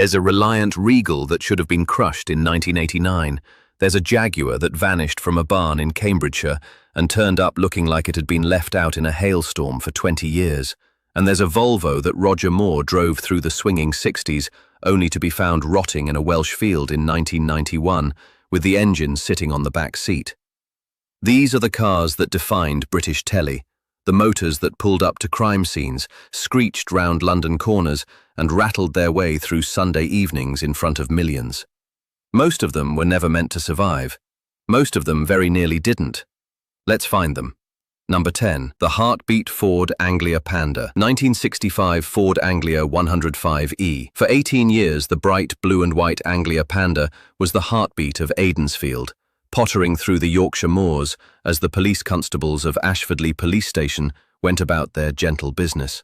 There's a Reliant Regal that should have been crushed in 1989. There's a Jaguar that vanished from a barn in Cambridgeshire and turned up looking like it had been left out in a hailstorm for 20 years. And there's a Volvo that Roger Moore drove through the swinging 60s, only to be found rotting in a Welsh field in 1991, with the engine sitting on the back seat. These are the cars that defined British telly, the motors that pulled up to crime scenes, screeched round London corners, and rattled their way through Sunday evenings in front of millions. Most of them were never meant to survive. Most of them very nearly didn't. Let's find them. Number 10. The Heartbeat Ford Anglia Panda. 1965 Ford Anglia 105E. For 18 years, the bright blue and white Anglia Panda was the heartbeat of Aidensfield, pottering through the Yorkshire moors as the police constables of Ashfordley Police Station went about their gentle business.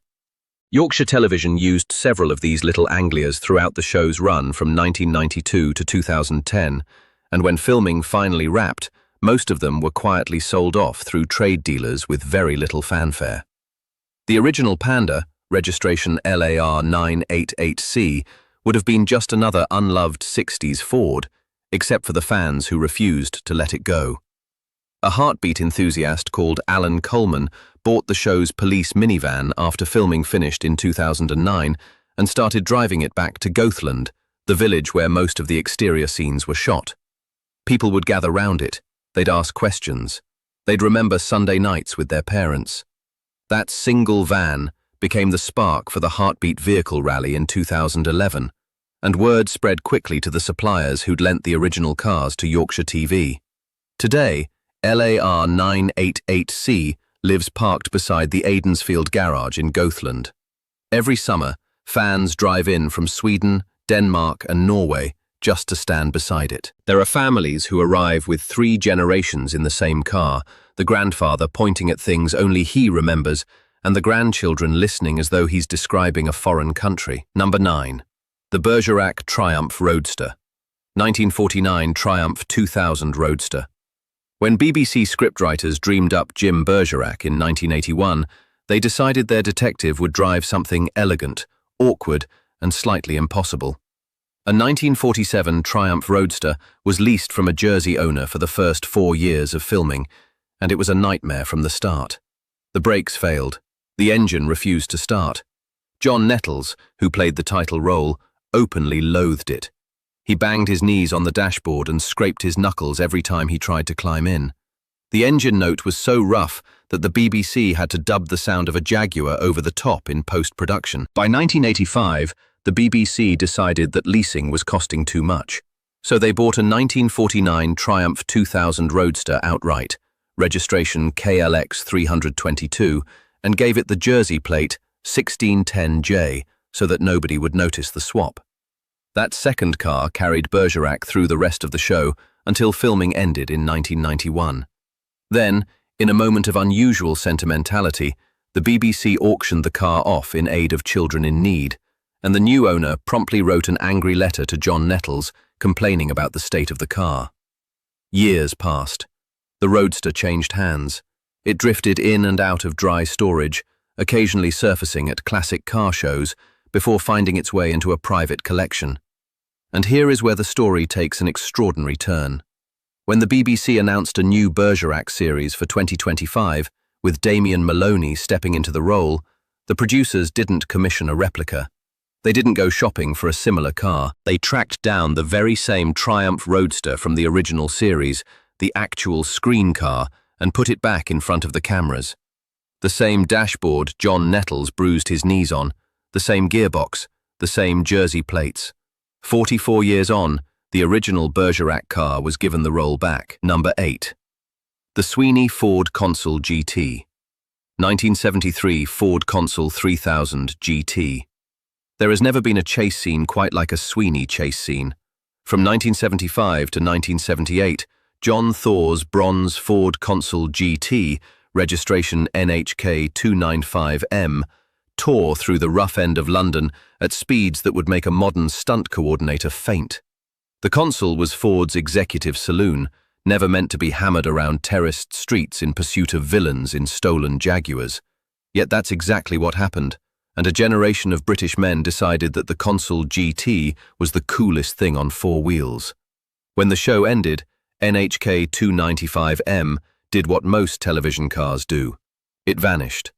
Yorkshire Television used several of these little Anglias throughout the show's run from 1992 to 2010, and when filming finally wrapped, most of them were quietly sold off through trade dealers with very little fanfare. The original Panda, registration LAR 988C, would have been just another unloved 60s Ford, except for the fans who refused to let it go. A heartbeat enthusiast called Alan Coleman bought the show's police minivan after filming finished in 2009 and started driving it back to Goathland, the village where most of the exterior scenes were shot. People would gather round it. They'd ask questions. They'd remember Sunday nights with their parents. That single van became the spark for the Heartbeat Vehicle Rally in 2011, and word spread quickly to the suppliers who'd lent the original cars to Yorkshire TV. Today, LAR 988C lives parked beside the Aidensfield garage in Goathland. Every summer, fans drive in from Sweden, Denmark and Norway just to stand beside it. There are families who arrive with 3 generations in the same car, the grandfather pointing at things only he remembers, and the grandchildren listening as though he's describing a foreign country. Number 9. The Bergerac Triumph Roadster. 1949 Triumph 2000 Roadster. When BBC scriptwriters dreamed up Jim Bergerac in 1981, they decided their detective would drive something elegant, awkward, and slightly impossible. A 1947 Triumph Roadster was leased from a Jersey owner for the first 4 years of filming, and it was a nightmare from the start. The brakes failed. The engine refused to start. John Nettles, who played the title role, openly loathed it. He banged his knees on the dashboard and scraped his knuckles every time he tried to climb in. The engine note was so rough that the BBC had to dub the sound of a Jaguar over the top in post-production. By 1985, the BBC decided that leasing was costing too much, so they bought a 1949 Triumph 2000 Roadster outright, registration KLX 322, and gave it the Jersey plate 1610J so that nobody would notice the swap. That second car carried Bergerac through the rest of the show until filming ended in 1991. Then, in a moment of unusual sentimentality, the BBC auctioned the car off in aid of children in need, and the new owner promptly wrote an angry letter to John Nettles complaining about the state of the car. Years passed. The Roadster changed hands. It drifted in and out of dry storage, occasionally surfacing at classic car shows before finding its way into a private collection. And here is where the story takes an extraordinary turn. When the BBC announced a new Bergerac series for 2025, with Damien Maloney stepping into the role, the producers didn't commission a replica. They didn't go shopping for a similar car. They tracked down the very same Triumph Roadster from the original series, the actual screen car, and put it back in front of the cameras. The same dashboard John Nettles bruised his knees on, the same gearbox, the same Jersey plates. 44 years on, the original Bergerac car was given the role back. Number 8. The Sweeney Ford Consul GT. 1973 Ford Consul 3000 GT. There has never been a chase scene quite like a Sweeney chase scene. From 1975 to 1978, John Thor's bronze Ford Consul GT, registration NHK 295M, tore through the rough end of London at speeds that would make a modern stunt coordinator faint. The Consul was Ford's executive saloon, never meant to be hammered around terraced streets in pursuit of villains in stolen Jaguars. Yet that's exactly what happened. and a generation of British men decided that the Consul GT was the coolest thing on four wheels. When the show ended, NHK 295M did what most television cars do. It vanished.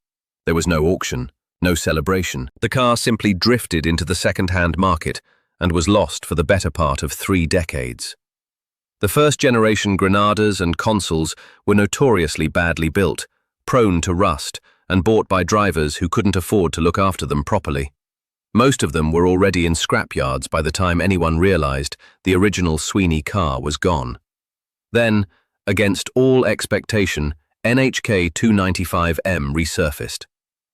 There was no auction, no celebration. The car simply drifted into the second-hand market and was lost for the better part of 3 decades. The first-generation Granadas and Consuls were notoriously badly built, prone to rust, and bought by drivers who couldn't afford to look after them properly. Most of them were already in scrapyards by the time anyone realized the original Sweeney car was gone. Then, against all expectation, NHK 295M resurfaced.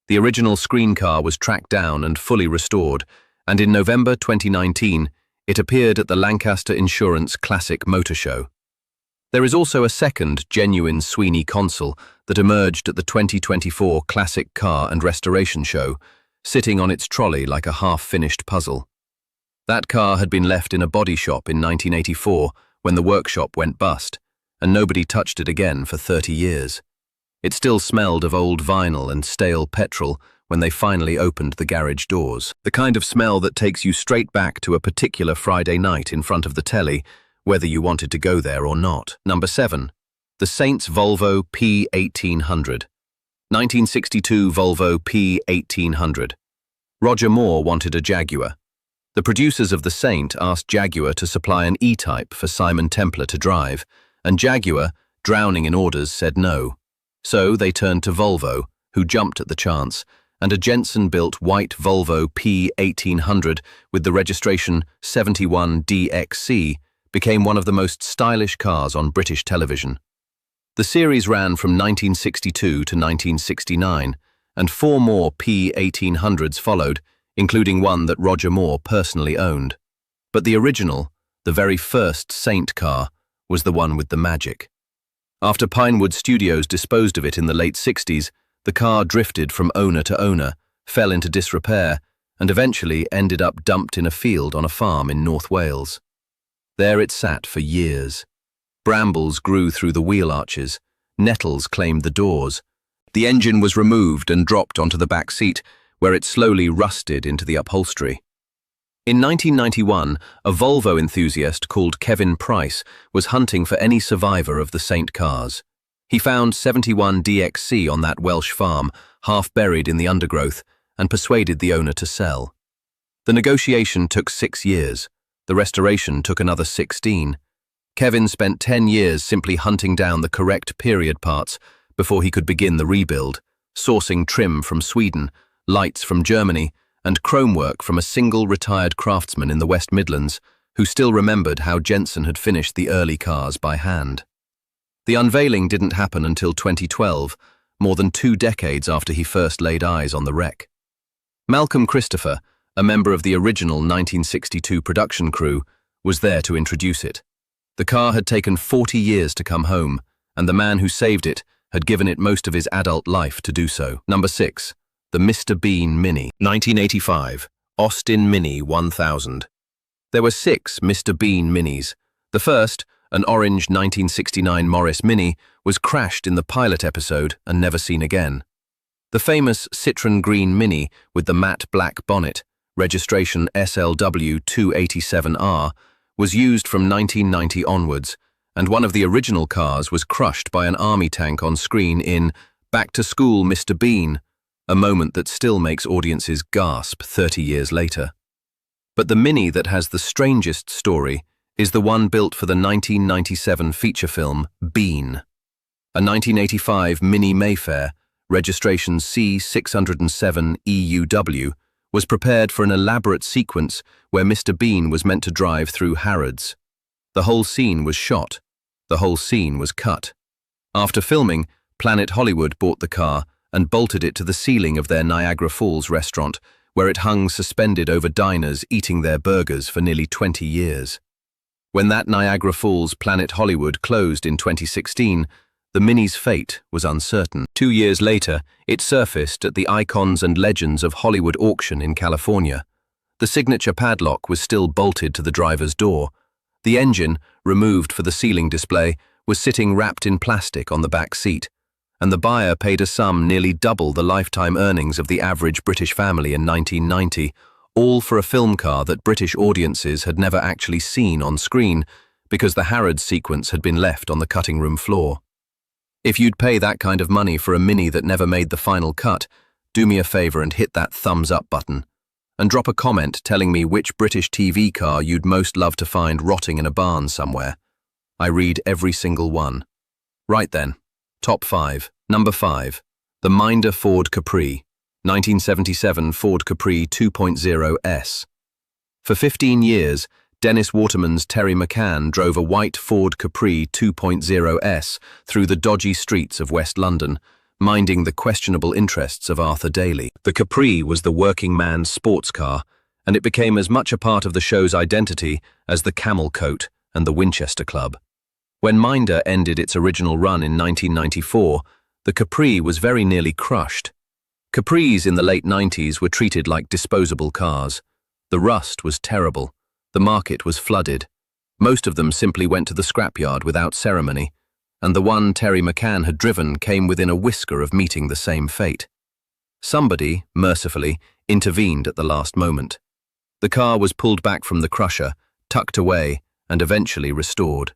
The original screen car was tracked down and fully restored, and in November 2019, it appeared at the Lancaster Insurance Classic Motor Show. There is also a second genuine Sweeney Consul that emerged at the 2024 Classic Car and Restoration Show, sitting on its trolley like a half-finished puzzle. That car had been left in a body shop in 1984 when the workshop went bust, and nobody touched it again for 30 years. It still smelled of old vinyl and stale petrol when they finally opened the garage doors. The kind of smell that takes you straight back to a particular Friday night in front of the telly, whether you wanted to go there or not. Number 7. The Saints Volvo P1800. 1962 Volvo P1800. Roger Moore wanted a Jaguar. The producers of the Saint asked Jaguar to supply an E-Type for Simon Templar to drive, and Jaguar, drowning in orders, said no. So they turned to Volvo, who jumped at the chance, and a Jensen-built white Volvo P1800 with the registration 71DXC became one of the most stylish cars on British television. The series ran from 1962 to 1969, and 4 more P1800s followed, including one that Roger Moore personally owned. But the original, the very first Saint car, was the one with the magic. After Pinewood Studios disposed of it in the late 60s, the car drifted from owner to owner, fell into disrepair, and eventually ended up dumped in a field on a farm in North Wales. There it sat for years. Brambles grew through the wheel arches, nettles claimed the doors. The engine was removed and dropped onto the back seat, where it slowly rusted into the upholstery. In 1991, a Volvo enthusiast called Kevin Price was hunting for any survivor of the Saint cars. He found 71DXC on that Welsh farm, half buried in the undergrowth, and persuaded the owner to sell. The negotiation took 6 years. The restoration took another 16. Kevin spent 10 years simply hunting down the correct period parts before he could begin the rebuild, sourcing trim from Sweden, lights from Germany, and chromework from a single retired craftsman in the West Midlands who still remembered how Jensen had finished the early cars by hand. The unveiling didn't happen until 2012, more than 2 decades after he first laid eyes on the wreck. Malcolm Christopher, a member of the original 1962 production crew, was there to introduce it. The car had taken 40 years to come home, and the man who saved it had given it most of his adult life to do so. Number 6. The Mr. Bean Mini. 1985. Austin Mini 1000. There were 6 Mr. Bean Minis. The first, an orange 1969 Morris Mini, was crashed in the pilot episode and never seen again. The famous Citroën Green Mini with the matte black bonnet, registration SLW 287R, was used from 1990 onwards, and one of the original cars was crushed by an army tank on screen in Back to School, Mr. Bean, a moment that still makes audiences gasp 30 years later. But the Mini that has the strangest story is the one built for the 1997 feature film Bean. A 1985 Mini Mayfair, registration C607EUW, was prepared for an elaborate sequence where Mr. Bean was meant to drive through Harrods. The whole scene was shot. The whole scene was cut. After filming, Planet Hollywood bought the car and bolted it to the ceiling of their Niagara Falls restaurant, where it hung suspended over diners eating their burgers for nearly 20 years. When that Niagara Falls Planet Hollywood closed in 2016, the Mini's fate was uncertain. 2 years later, it surfaced at the Icons and Legends of Hollywood auction in California. The signature padlock was still bolted to the driver's door. The engine, removed for the ceiling display, was sitting wrapped in plastic on the back seat. and the buyer paid a sum nearly double the lifetime earnings of the average British family in 1990, all for a film car that British audiences had never actually seen on screen because the Harrods sequence had been left on the cutting room floor. If you'd pay that kind of money for a Mini that never made the final cut, do me a favor and hit that thumbs up button. And drop a comment telling me which British TV car you'd most love to find rotting in a barn somewhere. I read every single one. Right then, top 5. Number 5. The Minder Ford Capri, 1977 Ford Capri 2.0 S. For 15 years, Dennis Waterman's Terry McCann drove a white Ford Capri 2.0 S through the dodgy streets of West London, minding the questionable interests of Arthur Daly. The Capri was the working man's sports car, and it became as much a part of the show's identity as the Camel Coat and the Winchester Club. When Minder ended its original run in 1994, the Capri was very nearly crushed. Capris in the late 90s were treated like disposable cars. The rust was terrible. The market was flooded. Most of them simply went to the scrapyard without ceremony, and the one Terry McCann had driven came within a whisker of meeting the same fate. Somebody, mercifully, intervened at the last moment. The car was pulled back from the crusher, tucked away, and eventually restored.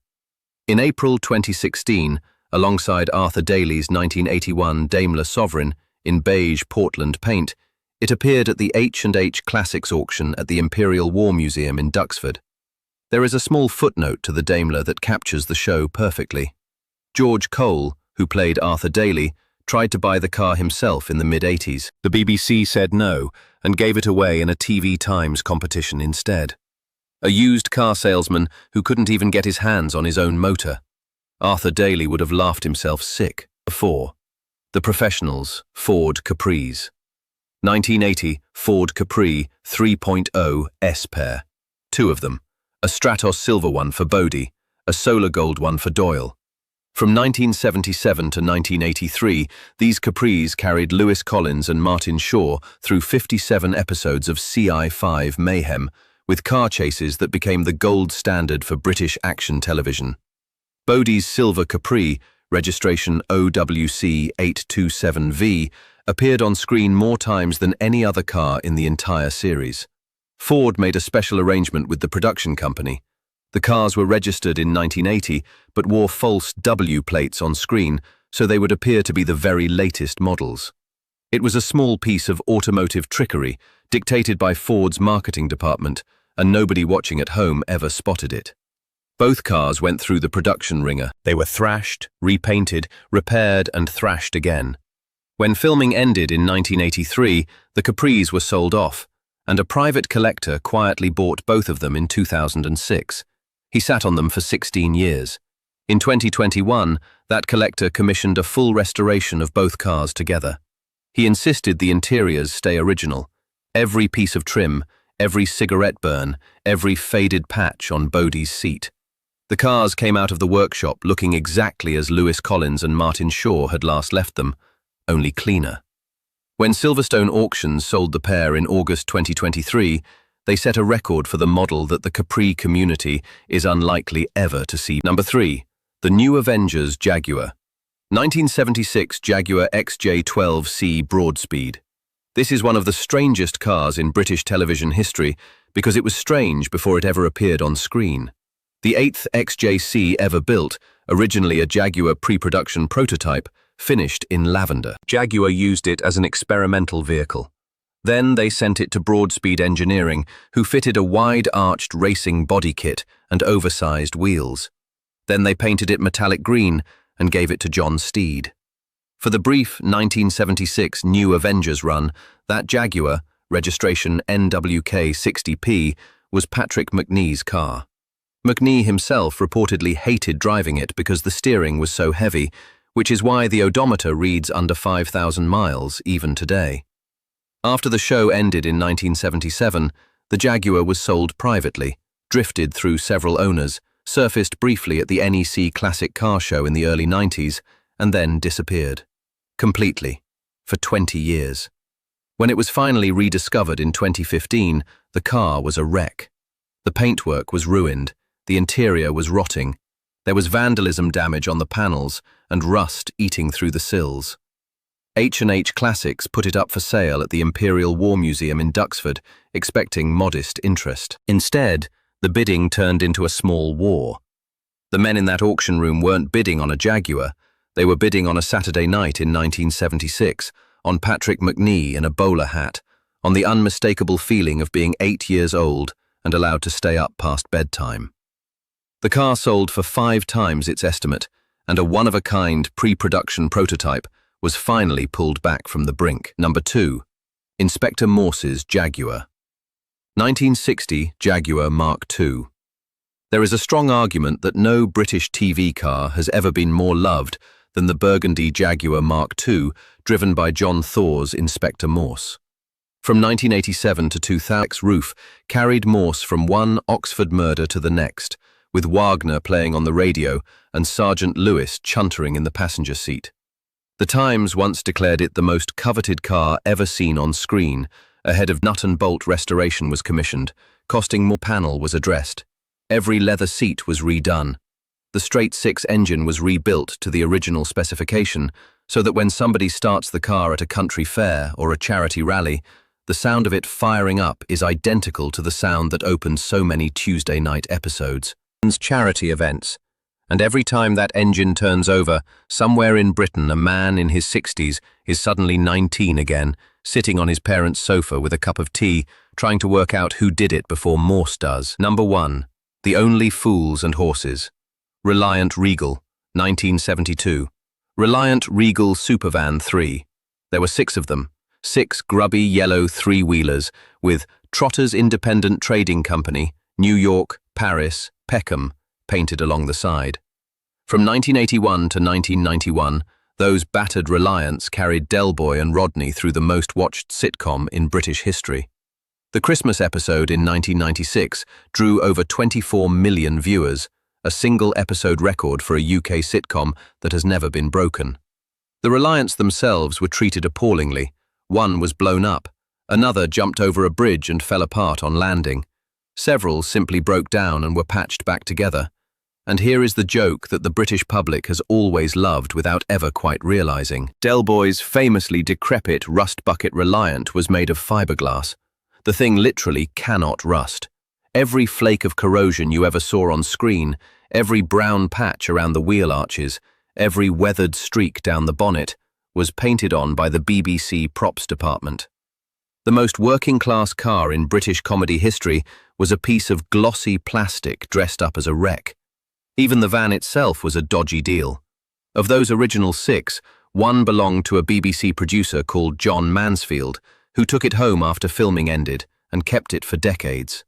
In April 2016, alongside Arthur Daly's 1981 Daimler Sovereign in beige Portland paint, it appeared at the H&H Classics auction at the Imperial War Museum in Duxford. There is a small footnote to the Daimler that captures the show perfectly. George Cole, who played Arthur Daly, tried to buy the car himself in the mid-80s. The BBC said no and gave it away in a TV Times competition instead. A used car salesman who couldn't even get his hands on his own motor. Arthur Daly would have laughed himself sick. 4. The Professionals, Ford Capris. 1980 Ford Capri 3.0 S pair. 2 of them. A Stratos silver one for Bodie, a solar gold one for Doyle. From 1977 to 1983, these Capris carried Lewis Collins and Martin Shaw through 57 episodes of CI5 mayhem, with car chases that became the gold standard for British action television. Bodie's silver Capri, registration OWC827V, appeared on screen more times than any other car in the entire series. Ford made a special arrangement with the production company. The cars were registered in 1980, but wore false W plates on screen, so they would appear to be the very latest models. It was a small piece of automotive trickery, dictated by Ford's marketing department, and nobody watching at home ever spotted it. Both cars went through the production ringer. They were thrashed, repainted, repaired, and thrashed again. When filming ended in 1983, the Capris were sold off, and a private collector quietly bought both of them in 2006. He sat on them for 16 years. In 2021, that collector commissioned a full restoration of both cars together. He insisted the interiors stay original. Every piece of trim, every cigarette burn, every faded patch on Bodie's seat. The cars came out of the workshop looking exactly as Lewis Collins and Martin Shaw had last left them, only cleaner. When Silverstone Auctions sold the pair in August 2023, they set a record for the model that the Capri community is unlikely ever to see. Number 3. The new Avengers Jaguar. 1976 Jaguar XJ12C Broadspeed. This is one of the strangest cars in British television history because it was strange before it ever appeared on screen. The 8th XJC ever built, originally a Jaguar pre-production prototype, finished in lavender. Jaguar used it as an experimental vehicle. Then they sent it to Broadspeed Engineering, who fitted a wide-arched racing body kit and oversized wheels. Then they painted it metallic green and gave it to John Steed. For the brief 1976 New Avengers run, that Jaguar, registration NWK60P, was Patrick Macnee's car. Macnee himself reportedly hated driving it because the steering was so heavy, which is why the odometer reads under 5,000 miles even today. After the show ended in 1977, the Jaguar was sold privately, drifted through several owners, surfaced briefly at the NEC Classic Car Show in the early 90s, and then disappeared. Completely. For 20 years. When it was finally rediscovered in 2015, the car was a wreck. The paintwork was ruined, the interior was rotting, There was vandalism damage on the panels and rust eating through the sills. H&H Classics put it up for sale at the Imperial War Museum in Duxford, expecting modest interest. Instead, the bidding turned into a small war. The men in that auction room weren't bidding on a Jaguar, they were bidding on a Saturday night in 1976, on Patrick McNee in a bowler hat, on the unmistakable feeling of being 8 years old and allowed to stay up past bedtime. The car sold for 5 times its estimate, and a one-of-a-kind pre-production prototype was finally pulled back from the brink. Number 2. Inspector Morse's Jaguar. 1960 Jaguar Mark II. There is a strong argument that no British TV car has ever been more loved than the burgundy Jaguar Mark II, driven by John Thor's Inspector Morse. From 1987 to 2000, roof carried Morse from one Oxford murder to the next, with Wagner playing on the radio and Sergeant Lewis chuntering in the passenger seat. The Times once declared it the most coveted car ever seen on screen. Ahead of nut and bolt restoration was commissioned, costing more. Panel was addressed. Every leather seat was redone. The straight-six engine was rebuilt to the original specification, so that when somebody starts the car at a country fair or a charity rally, the sound of it firing up is identical to the sound that opened so many Tuesday night episodes. Charity events. And every time that engine turns over, somewhere in Britain a man in his 60s is suddenly 19 again, sitting on his parents' sofa with a cup of tea, trying to work out who did it before Morse does. Number 1. The Only Fools and Horses. Reliant Regal, 1972. Reliant Regal Supervan 3. There were 6 of them. 6 grubby yellow three-wheelers with Trotters Independent Trading Company, New York, Paris, Peckham, painted along the side. From 1981 to 1991, those battered Reliants carried Del Boy and Rodney through the most-watched sitcom in British history. The Christmas episode in 1996 drew over 24 million viewers, a single-episode record for a UK sitcom that has never been broken. The Reliants themselves were treated appallingly. One was blown up, another jumped over a bridge and fell apart on landing. Several simply broke down and were patched back together. And here is the joke that the British public has always loved without ever quite realising. Del Boy's famously decrepit rust bucket Reliant was made of fiberglass. The thing literally cannot rust. Every flake of corrosion you ever saw on screen, every brown patch around the wheel arches, every weathered streak down the bonnet, was painted on by the BBC props department. The most working-class car in British comedy history was a piece of glossy plastic dressed up as a wreck. Even the van itself was a dodgy deal. Of those original 6, one belonged to a BBC producer called John Mansfield, who took it home after filming ended and kept it for decades.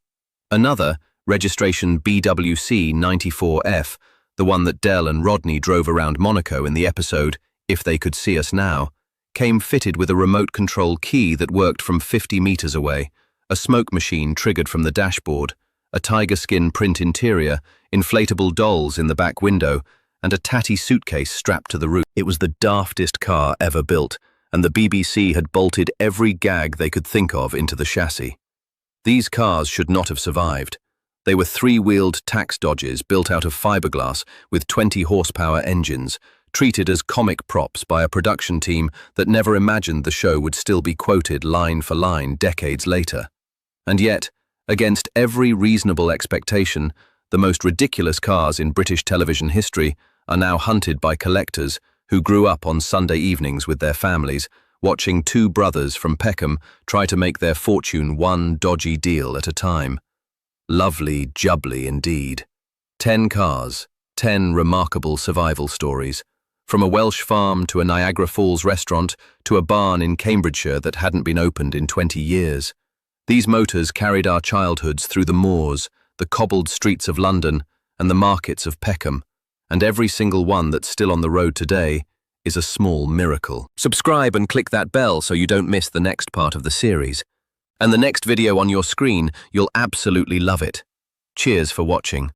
Another, registration BWC 94F, the one that Del and Rodney drove around Monaco in the episode If They Could See Us Now, came fitted with a remote control key that worked from 50 meters away, a smoke machine triggered from the dashboard, a tiger skin print interior, inflatable dolls in the back window, and a tatty suitcase strapped to the roof. It was the daftest car ever built, and the BBC had bolted every gag they could think of into the chassis. These cars should not have survived. They were 3-wheeled tax dodges built out of fiberglass with 20 horsepower engines, treated as comic props by a production team that never imagined the show would still be quoted line for line decades later. And yet, against every reasonable expectation, the most ridiculous cars in British television history are now hunted by collectors who grew up on Sunday evenings with their families, watching 2 brothers from Peckham try to make their fortune one dodgy deal at a time. Lovely jubbly indeed. 10 cars, 10 remarkable survival stories. From a Welsh farm to a Niagara Falls restaurant to a barn in Cambridgeshire that hadn't been opened in 20 years. These motors carried our childhoods through the moors, the cobbled streets of London, and the markets of Peckham, and every single one that's still on the road today is a small miracle. Subscribe and click that bell so you don't miss the next part of the series. And the next video on your screen, you'll absolutely love it. Cheers for watching.